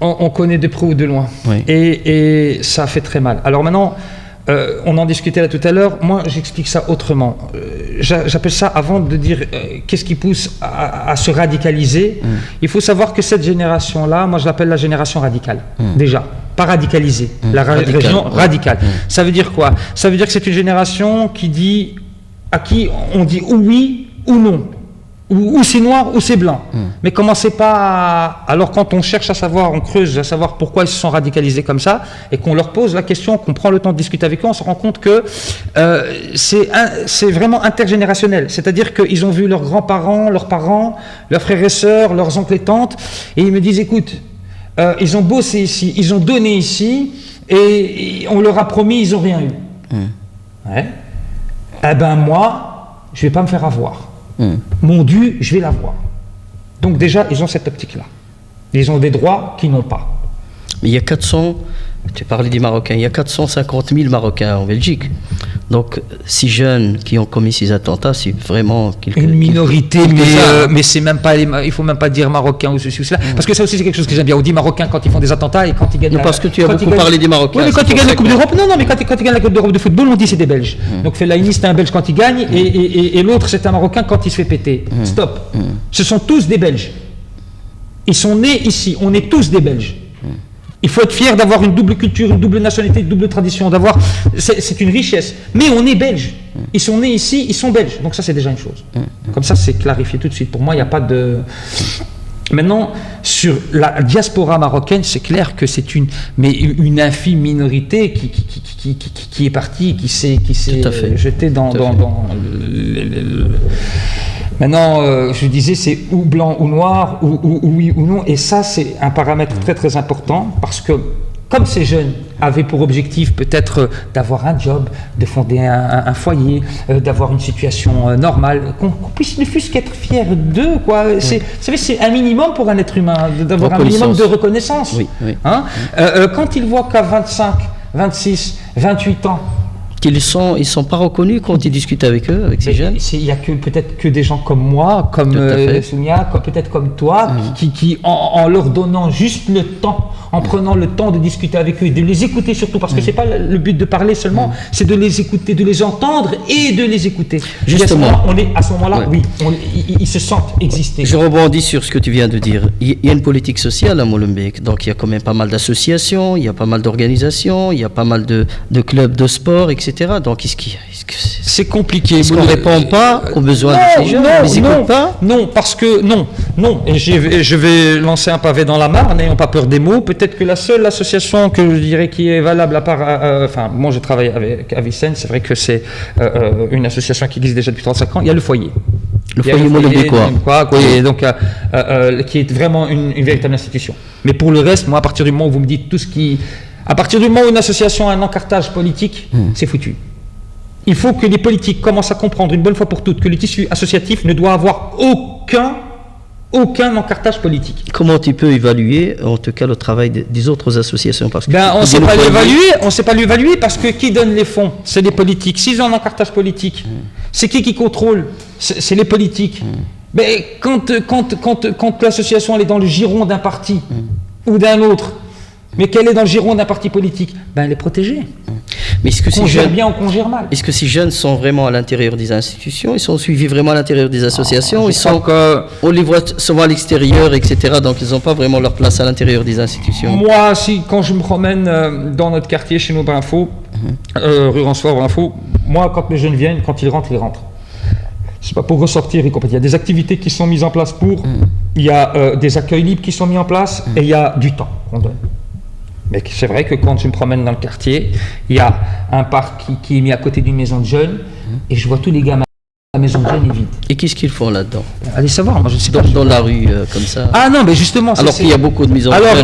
on connaît de près ou de loin. Et ça fait très mal. Alors maintenant, on en discutait là tout à l'heure, moi j'explique ça autrement. J'appelle ça, avant de dire qu'est-ce qui pousse à se radicaliser, il faut savoir que cette génération-là, moi je l'appelle la génération radicale, déjà. Pas radicalisée, la région radicale. Ça veut dire quoi? Ça veut dire que c'est une génération à qui on dit oui ou non. Ou c'est noir ou c'est blanc. Mais commencez pas alors quand on cherche à savoir, on creuse à savoir pourquoi ils se sont radicalisés comme ça, et qu'on leur pose la question, qu'on prend le temps de discuter avec eux, on se rend compte que c'est vraiment intergénérationnel. C'est-à-dire qu'ils ont vu leurs grands-parents, leurs parents, leurs frères et sœurs, leurs oncles et tantes, et ils me disent, écoute, ils ont bossé ici, ils ont donné ici, et on leur a promis, ils n'ont rien eu. Eh ben moi, je vais pas me faire avoir. Mon dû, je vais l'avoir. Donc déjà, ils ont cette optique-là. Ils ont des droits qu'ils n'ont pas. Mais il y a 400, tu parlais des Marocains, il y a 450 000 Marocains en Belgique. Donc, ces jeunes qui ont commis ces attentats, c'est vraiment une minorité, mais c'est même pas il faut même pas dire marocains ou ceci ou cela, parce que ça aussi c'est quelque chose que j'aime bien. On dit marocains quand ils font des attentats et quand ils gagnent. Non, parce que tu as beaucoup parlé des Marocains. Oui, mais quand ils gagnent la Coupe d'Europe, non, mais quand ils gagnent la Coupe d'Europe de football, on dit c'est des Belges. Donc Fellaini c'est un Belge quand il gagne et l'autre c'est un Marocain quand il se fait péter. Stop. Ce sont tous des Belges. Ils sont nés ici. On est tous des Belges. Il faut être fier d'avoir une double culture, une double nationalité, une double tradition, c'est une richesse. Mais on est belges. Ils sont nés ici, ils sont belges. Donc ça, c'est déjà une chose. Comme ça, c'est clarifié tout de suite. Pour moi, il n'y a pas de... Maintenant, sur la diaspora marocaine, c'est clair que c'est une infime minorité qui est partie, qui s'est jetée dans Maintenant, je disais, c'est ou blanc ou noir, ou oui ou non, et ça, c'est un paramètre très très important, parce que comme ces jeunes avaient pour objectif peut-être d'avoir un job, de fonder un foyer, d'avoir une situation normale, qu'on puisse ne fût-ce qu'être fier d'eux, quoi. Vous savez, c'est un minimum pour un être humain, d'avoir un minimum de reconnaissance. Hein? Quand ils voient qu'à 25, 26, 28 ans, ils sont pas reconnus quand ils discutent avec eux, avec ces jeunes. Il y a peut-être que des gens comme moi, comme Sonia, peut-être comme toi, qui en leur donnant juste le temps, en prenant le temps de discuter avec eux, de les écouter surtout, parce que c'est pas le but de parler seulement, c'est de les écouter, de les entendre et de les écouter. Justement, à ce moment-là, ils se sentent exister. Je rebondis sur ce que tu viens de dire. Il y a une politique sociale à Molenbeek, donc il y a quand même pas mal d'associations, il y a pas mal d'organisations, il y a pas mal de clubs de sport, etc. Donc, c'est compliqué. Est-ce qu'on ne répond pas aux besoins de ces jeunes? On les écoute pas? Non, parce que non. Et je vais lancer un pavé dans la mare, n'ayons pas peur des mots. Peut-être que la seule association que je dirais qui est valable à part, moi je travaille avec Avicenne, c'est vrai que c'est une association qui existe déjà depuis 35 ans. Il y a le foyer. Le foyer molenbeekois. Donc, qui est vraiment une véritable institution. Mais pour le reste, moi, à partir du moment où vous me dites tout ce qui... À partir du moment où une association a un encartage politique, c'est foutu. Il faut que les politiques commencent à comprendre une bonne fois pour toutes que le tissu associatif ne doit avoir aucun encartage politique. Comment tu peux évaluer, en tout cas, le travail des autres associations? Parce que on ne sait pas l'évaluer parce que qui donne les fonds? C'est les politiques. S'ils ont un encartage politique, c'est qui contrôle? C'est les politiques. Mais quand l'association elle est dans le giron d'un parti ou d'un autre, mais qu'elle est dans le giron d'un parti politique, elle est protégée. Mais est-ce que qu'on gère bien ou qu'on gère mal? Est-ce que ces jeunes sont vraiment à l'intérieur des institutions? Ils sont suivis vraiment à l'intérieur des associations? On les voit souvent à l'extérieur, etc. Donc ils n'ont pas vraiment leur place à l'intérieur des institutions. Moi, quand je me promène dans notre quartier, chez nous, Brinfo, rue Ransoir, Brinfo, moi, quand les jeunes viennent, quand ils rentrent, ils rentrent. C'est pas pour ressortir et compagnie. Il y a des activités qui sont mises en place il y a des accueils libres qui sont mis en place et il y a du temps qu'on donne. Mais c'est vrai que quand je me promène dans le quartier, il y a un parc qui est mis à côté d'une maison de jeunes et je vois tous les gamins. La maison de jeunes est vide. Et qu'est-ce qu'ils font là-dedans? Allez savoir, moi je ne sais pas. Dans la rue, comme ça. Ah non, mais justement. Alors qu'il y a beaucoup de maisons de jeunes. Alors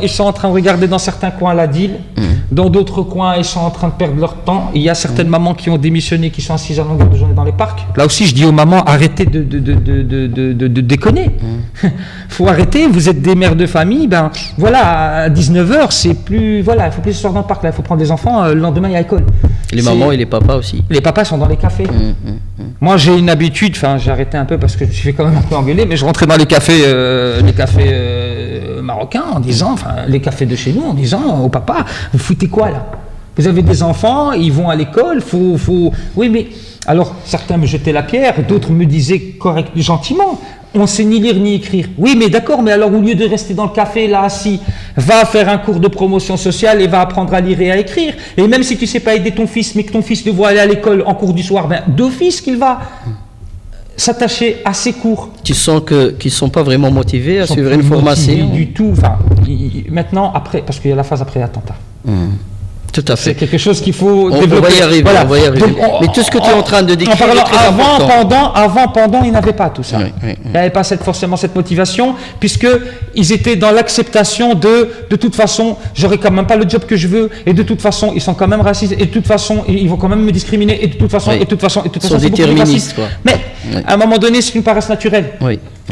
ils sont en train de regarder dans certains coins la deal, dans d'autres coins ils sont en train de perdre leur temps. Il y a certaines mamans qui ont démissionné, qui sont assises à longueur de journée dans les parcs. Là aussi je dis aux mamans, arrêtez de déconner. Faut arrêter, vous êtes des mères de famille, voilà, à 19h, c'est plus... Voilà, il faut plus se sortir dans le parc, là, il faut prendre les enfants, le lendemain il y a l'école. Les mamans et les papas aussi. Les papas sont dans les cafés. Moi j'ai une habitude, j'ai arrêté un peu parce que je suis fait quand même un peu engueuler, mais je rentrais dans les cafés marocains en disant, les cafés de chez nous, en disant au papa, vous foutez quoi là? Vous avez des enfants, ils vont à l'école, Oui mais, alors certains me jetaient la pierre, d'autres me disaient gentiment, on sait ni lire ni écrire. Oui mais d'accord, mais alors au lieu de rester dans le café là assis, va faire un cours de promotion sociale et va apprendre à lire et à écrire. Et même si tu ne sais pas aider ton fils, mais que ton fils devra aller à l'école en cours du soir, d'office qu'il va s'attacher à ses cours. Tu sens qu'ils ne sont pas vraiment motivés à suivre une formation? Du tout. Maintenant, après, parce qu'il y a la phase après l'attentat. Tout à fait. C'est quelque chose qu'il faut développer. On va y arriver. Voilà. On va y arriver. Mais tout ce que tu es en train de décrire est très important. Avant, pendant, ils n'avaient pas tout ça. Il n'y avait pas forcément cette motivation, puisqu'ils étaient dans l'acceptation de toute façon, j'aurai quand même pas le job que je veux, et de toute façon, ils sont quand même racistes, et de toute façon, ils vont quand même me discriminer, et de toute façon, ils sont déterministes, quoi. Mais, à un moment donné, c'est une paresse naturelle.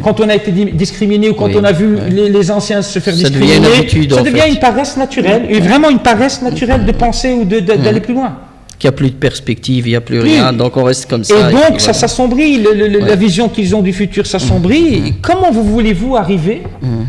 Quand on a été discriminé ou quand on a vu les anciens se faire discriminer, ça devient une paresse naturelle, et vraiment une paresse naturelle de penser ou d'aller plus loin. qu'il n'y a plus de perspective, il n'y a plus rien, donc on reste comme ça. Et donc, puis ça s'assombrit, la vision qu'ils ont du futur s'assombrit. Et comment voulez-vous arriver,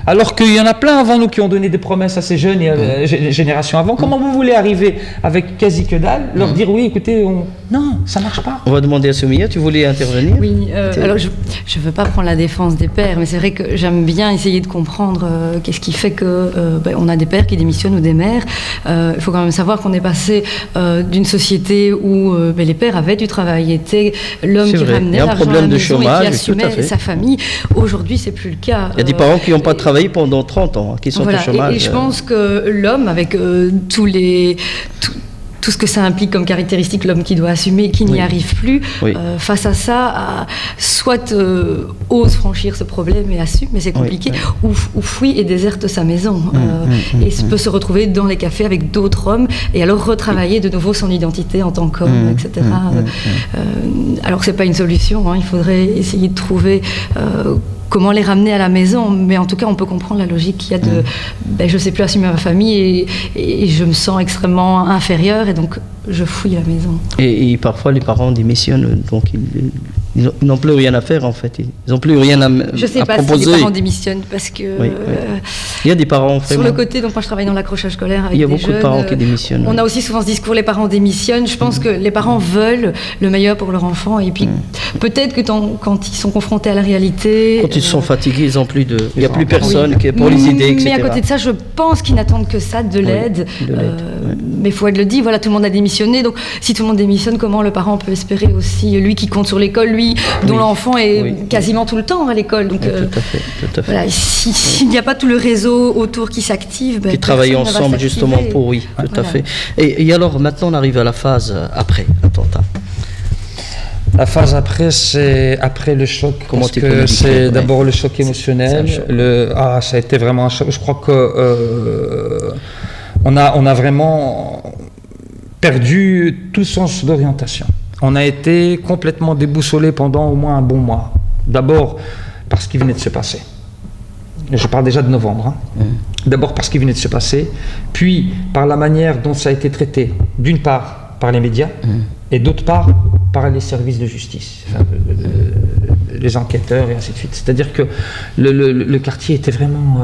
alors qu'il y en a plein avant nous qui ont donné des promesses à ces jeunes et à la génération avant, comment vous voulez arriver avec quasi que dalle, leur dire oui, écoutez, non, ça ne marche pas. On va demander à Soumia, tu voulais intervenir? Oui, alors je ne veux pas prendre la défense des pères, mais c'est vrai que j'aime bien essayer de comprendre qu'est-ce qui fait que on a des pères qui démissionnent ou des mères. Il faut quand même savoir qu'on est passé d'une société où les pères avaient du travail, étaient l'homme qui ramenait l'argent à la maison et qui assumait sa famille. Aujourd'hui, c'est plus le cas. Il y a des parents qui n'ont pas travaillé pendant 30 ans, qui sont au chômage. Et je pense que l'homme, avec tout ce que ça implique comme caractéristique, l'homme qui doit assumer, qui n'y arrive plus, face à ça, soit ose franchir ce problème et assume, mais c'est compliqué, ou fuit et déserte sa maison, et peut se retrouver dans les cafés avec d'autres hommes, et alors retravailler de nouveau son identité en tant qu'homme, etc. Alors que c'est pas une solution, il faudrait essayer de trouver comment les ramener à la maison, mais en tout cas on peut comprendre la logique qu'il y a de je ne sais plus assumer ma famille et je me sens extrêmement inférieure et donc je fouille la maison. Et parfois les parents démissionnent, donc ils n'ont plus rien à faire en fait, ils n'ont plus rien à proposer. Je ne sais pas si les parents démissionnent parce que il y a des parents vraiment. Sur le côté, donc moi je travaille dans l'accrochage scolaire avec des jeunes. Il y a beaucoup de parents qui démissionnent. On a aussi souvent ce discours, les parents démissionnent. Je pense que les parents veulent le meilleur pour leur enfant et puis peut-être que quand ils sont confrontés à la réalité... Quand ils sont fatigués, ils ont plus de... Il n'y a plus personne qui est pour les idées, etc. Mais à côté de ça, je pense qu'ils n'attendent que ça, de l'aide. Mais Fouad le dit, voilà, tout le monde a démissionné. Donc si tout le monde démissionne, comment le parent peut espérer aussi, lui qui compte sur l'école, lui dont l'enfant est quasiment tout le temps à l'école. Donc tout à fait. voilà, s'il n'y a pas tout le réseau autour qui s'active... qui travaillent ensemble justement pour... tout à fait. Et alors maintenant on arrive à la phase après l'attentat. La phase après, c'est après le choc. Comment parce que c'est d'abord le choc émotionnel. Ça a été vraiment un choc. Je crois que on a vraiment perdu tout sens d'orientation. On a été complètement déboussolé pendant au moins un bon mois. D'abord parce qu'il venait de se passer. Je parle déjà de novembre. D'abord parce qu'il venait de se passer, puis par la manière dont ça a été traité, d'une part par les médias, et d'autre part par les services de justice, les enquêteurs et ainsi de suite. C'est-à-dire que le quartier était vraiment...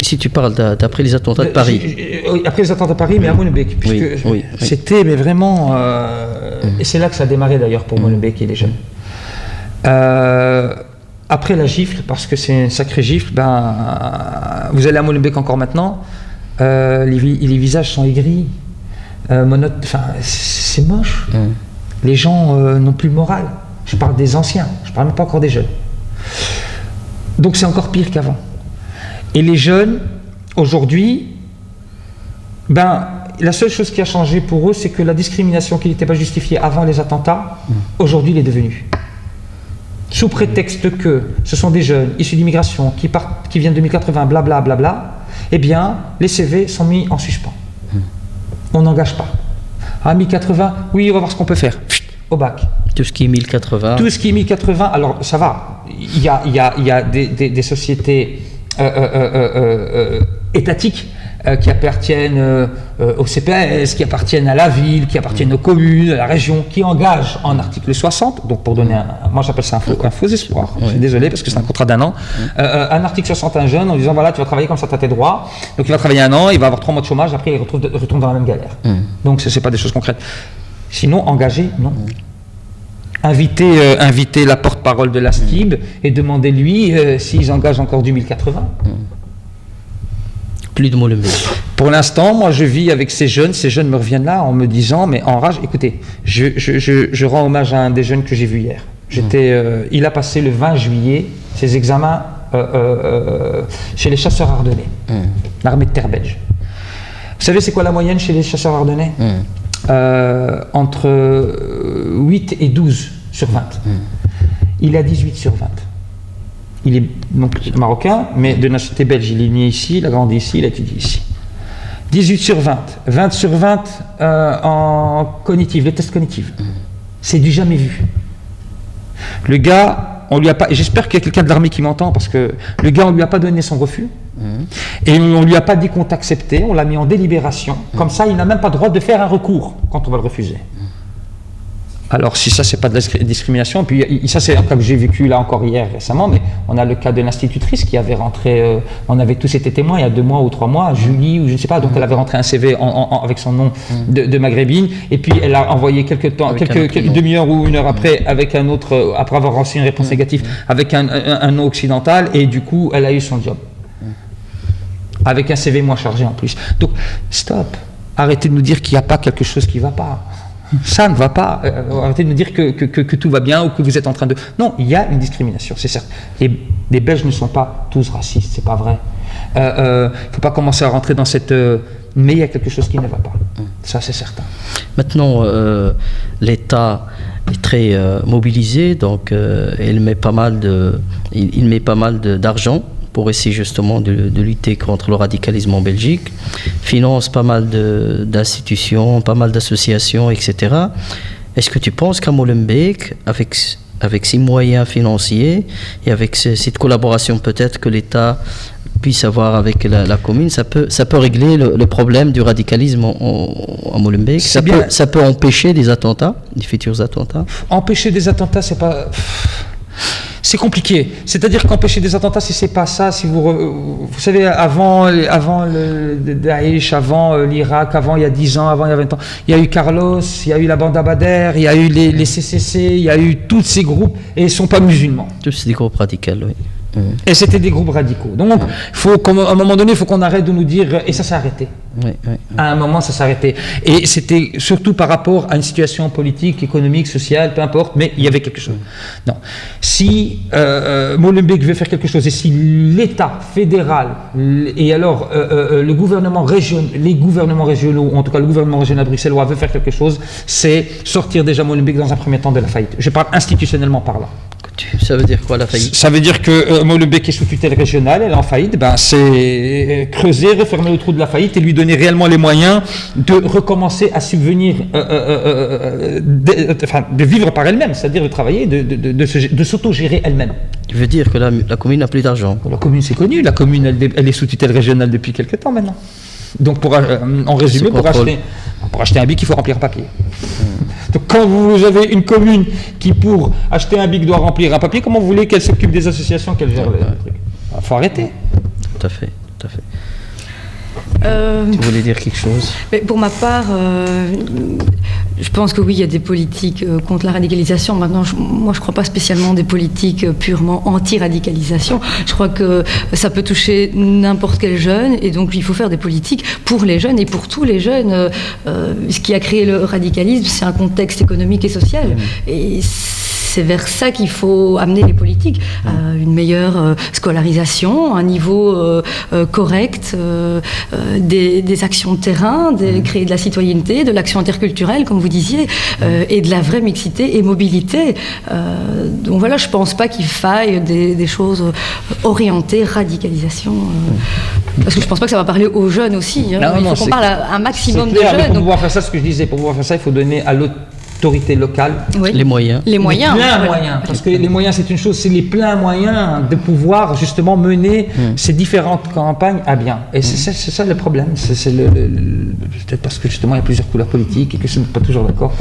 Si tu parles d'après les attentats de Paris. Après les attentats de Paris, mais à Molenbeek, puisque c'était mais vraiment... Et c'est là que ça a démarré d'ailleurs pour Molenbeek et les jeunes. Après la gifle, parce que c'est une sacrée gifle, vous allez à Molenbeek encore maintenant, les visages sont aigris, c'est moche. Les gens n'ont plus le moral. Je parle des anciens, je parle même pas encore des jeunes. Donc c'est encore pire qu'avant. Et les jeunes, aujourd'hui, la seule chose qui a changé pour eux, c'est que la discrimination qui n'était pas justifiée avant les attentats, aujourd'hui, l'est devenue. Sous prétexte que ce sont des jeunes issus d'immigration qui viennent de 2080, blablabla, eh bien, les CV sont mis en suspens. On n'engage pas. À 1080, oui, on va voir ce qu'on peut faire. Au bac. Tout ce qui est 1080. Tout ce qui est 1080, alors ça va. Il y a des sociétés étatiques qui appartiennent au CPS, qui appartiennent à la ville, qui appartiennent aux communes, à la région, qui engagent en article 60, donc pour donner moi j'appelle ça un faux espoir, je suis désolé parce que c'est un contrat d'1 an, un article 60 à un jeune en disant voilà tu vas travailler comme ça, tu as tes droits, donc il va travailler 1 an, il va avoir 3 mois de chômage, après il retourne dans la même galère. Donc c'est pas des choses concrètes. Sinon, engager, non. Inviter la porte-parole de la STIB et demander lui s'ils engagent encore du 1080. Plus de Molenbeek. Pour l'instant, moi je vis avec ces jeunes me reviennent là en me disant, mais en rage, écoutez, je rends hommage à un des jeunes que j'ai vu hier. Il a passé le 20 juillet ses examens chez les chasseurs ardennais, l'armée de terre belge. Vous savez c'est quoi la moyenne chez les chasseurs ardennais? Entre 8 et 12 sur 20. Il a 18 sur 20. Il est donc marocain, mais de nationalité belge. Il est né ici, il a grandi ici, il a étudié ici. 18 sur 20. 20 sur 20 en cognitive, les tests cognitifs. C'est du jamais vu. Le gars, on lui a pas, et j'espère qu'il y a quelqu'un de l'armée qui m'entend, parce que le gars, on lui a pas donné son refus. Et on ne lui a pas dit qu'on t'acceptait, on l'a mis en délibération. Comme ça, il n'a même pas le droit de faire un recours quand on va le refuser. Alors si ça, c'est pas de la discrimination, puis ça c'est un cas que j'ai vécu là encore hier récemment, mais on a le cas de l'institutrice qui avait rentré, on avait tous été témoins il y a 2 mois ou 3 mois, Julie ou je ne sais pas, donc elle avait rentré un CV avec son nom de maghrébine, et puis elle a envoyé quelques demi-heure ou 1 heure après, avec un autre, après avoir reçu une réponse négative, avec un nom occidental, et du coup elle a eu son job. Avec un CV moins chargé en plus. Donc stop, arrêtez de nous dire qu'il n'y a pas quelque chose qui ne va pas. Ça ne va pas. Arrêtez de nous dire que tout va bien ou que vous êtes en train de... Non, il y a une discrimination, c'est certain. Les Belges ne sont pas tous racistes, c'est pas vrai. Il ne faut pas commencer à rentrer dans cette... mais il y a quelque chose qui ne va pas. Ça, c'est certain. Maintenant, l'État est très mobilisé, donc il met pas mal d'argent pour essayer justement de lutter contre le radicalisme en Belgique, finance pas mal d'institutions, pas mal d'associations, etc. Est-ce que tu penses qu'à Molenbeek, avec ses moyens financiers et avec cette collaboration peut-être que l'État puisse avoir avec la commune, ça peut régler le problème du radicalisme à Molenbeek? Ça peut empêcher des attentats, des futurs attentats? Empêcher des attentats, c'est pas... C'est compliqué. C'est-à-dire qu'empêcher des attentats, si c'est pas ça, si vous savez, avant le Daesh, avant l'Irak, avant il y a 10 ans, avant il y a 20 ans, il y a eu Carlos, il y a eu la bande Abadère, il y a eu les CCC, il y a eu tous ces groupes, et ils ne sont pas musulmans. Tous des groupes radicaux, oui. Et c'était des groupes radicaux. Donc, à un moment donné, il faut qu'on arrête de nous dire... Et ça s'est arrêté. Oui. À un moment, ça s'est arrêté. Et c'était surtout par rapport à une situation politique, économique, sociale, peu importe, mais il y avait quelque chose. Non. Si Molenbeek veut faire quelque chose, et si l'État fédéral, et alors les gouvernements régionaux, ou en tout cas le gouvernement régional bruxellois veut faire quelque chose, c'est sortir déjà Molenbeek dans un premier temps de la faillite. Je parle institutionnellement parlant. Ça veut dire quoi la faillite? Ça veut dire que Molenbeek est sous tutelle régionale, elle est en faillite, c'est creuser, refermer le trou de la faillite et lui donner réellement les moyens de recommencer à subvenir, de vivre par elle-même, c'est-à-dire de travailler, de s'auto-gérer elle-même. Tu veux dire que la commune n'a plus d'argent? La commune, c'est connu, la commune elle est sous tutelle régionale depuis quelques temps maintenant. Donc en résumé, pour acheter un bic, il faut remplir un papier. Donc quand vous avez une commune qui pour acheter un bic doit remplir un papier, comment vous voulez qu'elle s'occupe des associations, qu'elle gère le truc? Il faut arrêter. Tout à fait. Tu voulais dire quelque chose? Mais pour ma part, je pense que oui, il y a des politiques contre la radicalisation. Maintenant, moi, je ne crois pas spécialement des politiques purement anti-radicalisation. Je crois que ça peut toucher n'importe quel jeune, et donc il faut faire des politiques pour les jeunes et pour tous les jeunes. Ce qui a créé le radicalisme, c'est un contexte économique et social. Et c'est vers ça qu'il faut amener les politiques, une meilleure scolarisation, un niveau correct, des actions de terrain, créer de la citoyenneté, de l'action interculturelle, comme vous disiez, et de la vraie mixité et mobilité. Donc voilà, je ne pense pas qu'il faille des choses orientées radicalisation. Parce que je ne pense pas que ça va parler aux jeunes aussi. Il faut qu'on parle à un maximum de jeunes. Pour pouvoir faire ça, ce que je disais, pour pouvoir faire ça, il faut donner à l'autorité locale les moyens. Les moyens. Parce que les moyens, c'est une chose, c'est les pleins moyens de pouvoir justement mener ces différentes campagnes à bien. Et c'est ça le problème. C'est peut-être parce que justement il y a plusieurs couleurs politiques et que je ne suis pas toujours d'accord.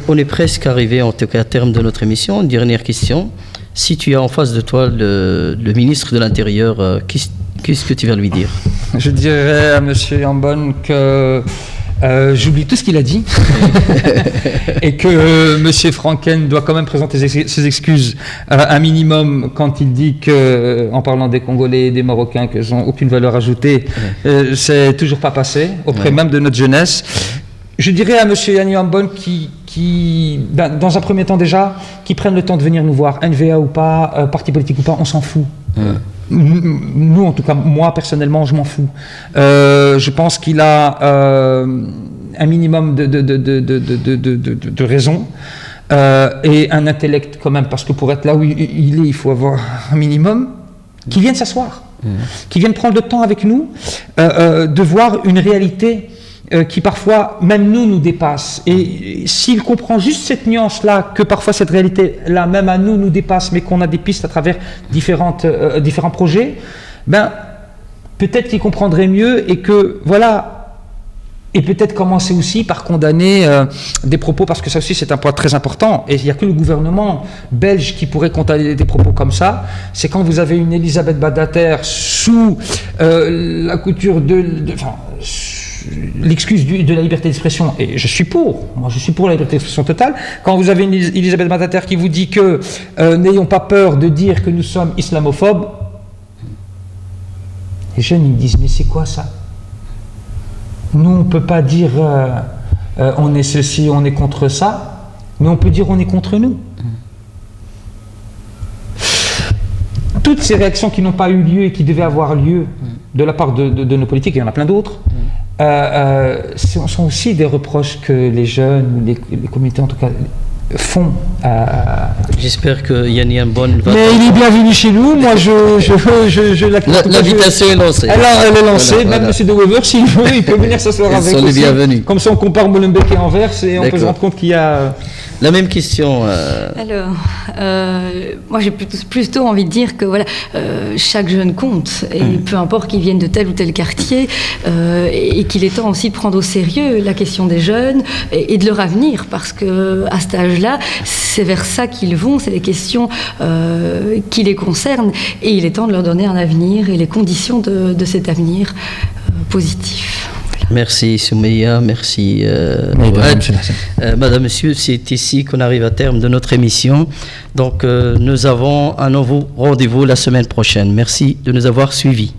On est presque arrivé en tout cas à terme de notre émission. Une dernière question. Si tu as en face de toi le ministre de l'Intérieur, qu'est-ce que tu vas lui dire? Je dirais à M. Ambon que j'oublie tout ce qu'il a dit et que M. Franken doit quand même présenter ses excuses un minimum quand il dit que, en parlant des Congolais et des Marocains, qu'ils n'ont aucune valeur ajoutée, c'est toujours pas passé auprès même de notre jeunesse. Je dirais à M. Yanni Ambon dans un premier temps déjà, qui prenne le temps de venir nous voir, NVA ou pas, parti politique ou pas, on s'en fout. Nous, en tout cas, moi personnellement, je m'en fous. Je pense qu'il a un minimum de raison et un intellect quand même, parce que pour être là où il est, il faut avoir un minimum. Qu'il vienne s'asseoir, qu'il vienne prendre le temps avec nous de voir une réalité qui parfois, même nous dépasse. Et s'il comprend juste cette nuance-là, que parfois cette réalité-là, même à nous dépasse, mais qu'on a des pistes à travers différents projets, peut-être qu'ils comprendraient mieux et que, voilà, et peut-être commencer aussi par condamner des propos, parce que ça aussi c'est un point très important, et il n'y a que le gouvernement belge qui pourrait condamner des propos comme ça, c'est quand vous avez une Elisabeth Badinter sous la couture l'excuse de la liberté d'expression, et je suis pour la liberté d'expression totale, quand vous avez une Elisabeth Badinter qui vous dit que n'ayons pas peur de dire que nous sommes islamophobes, les jeunes ils me disent mais c'est quoi ça? Nous, on ne peut pas dire on est ceci, on est contre ça, mais on peut dire on est contre nous. Toutes ces réactions qui n'ont pas eu lieu et qui devaient avoir lieu de la part de nos politiques, et il y en a plein d'autres, sont aussi des reproches que les jeunes, ou les communautés en tout cas, font. J'espère que Yann Yambon va... Mais il est bienvenu chez nous, moi je l'accepte. L'invitation est lancée. Elle est lancée, même M. De Wever, s'il veut, il peut venir s'asseoir avec nous. Bienvenus. Comme ça on compare Molenbeek et Anvers et on peut se rendre compte qu'il y a... La même question. Alors, moi j'ai plutôt envie de dire que voilà, chaque jeune compte, et peu importe qu'ils viennent de tel ou tel quartier, et qu'il est temps aussi de prendre au sérieux la question des jeunes et de leur avenir, parce que à cet âge-là, c'est vers ça qu'ils vont, c'est les questions qui les concernent, et il est temps de leur donner un avenir et les conditions de cet avenir positif. Merci Soumeya, merci Madame, Monsieur, c'est ici qu'on arrive à terme de notre émission. Donc nous avons un nouveau rendez-vous la semaine prochaine. Merci de nous avoir suivis.